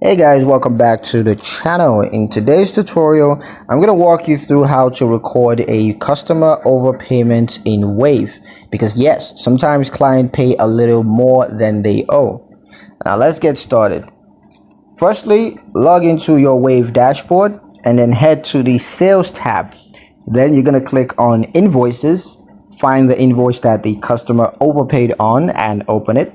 Hey guys, welcome back to the channel. In today's tutorial, I'm going to walk you through how to record a customer overpayment in Wave. Because yes, sometimes clients pay a little more than they owe. Now let's get started. Firstly, log into your Wave dashboard and then head to the Sales tab. Then you're going to click on Invoices, find the invoice that the customer overpaid on and open it.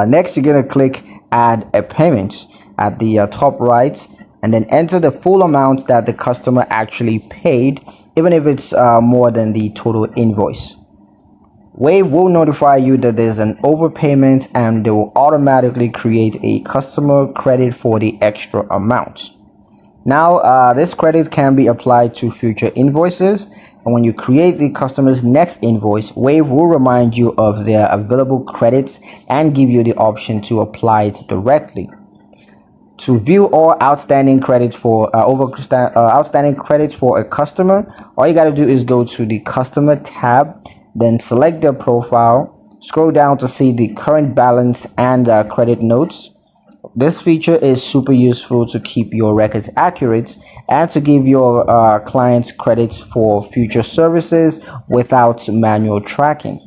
Next, you're going to click Add a Payment at the top right and then enter the full amount that the customer actually paid, even if it's more than the total invoice. Wave will notify you that there's an overpayment and they will automatically create a customer credit for the extra amount. Now, this credit can be applied to future invoices, and when you create the customer's next invoice, Wave will remind you of their available credits and give you the option to apply it directly. To view all outstanding credits for outstanding credits for a customer, all you got to do is go to the Customer tab, then select their profile, scroll down to see the current balance and credit notes. This feature is super useful to keep your records accurate and to give your clients credits for future services without manual tracking.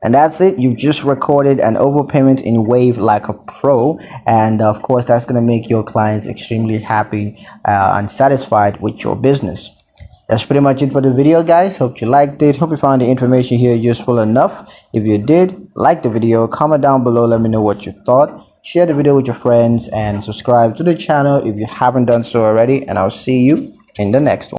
And that's it. You've just recorded an overpayment in Wave like a pro, and of course that's going to make your clients extremely happy and satisfied with your business. That's pretty much it for the video, guys. Hope you liked it. Hope you found the information here useful enough. If you did, like the video, comment down below, let me know what you thought. Share the video with your friends and subscribe to the channel if you haven't done so already, and I'll see you in the next one.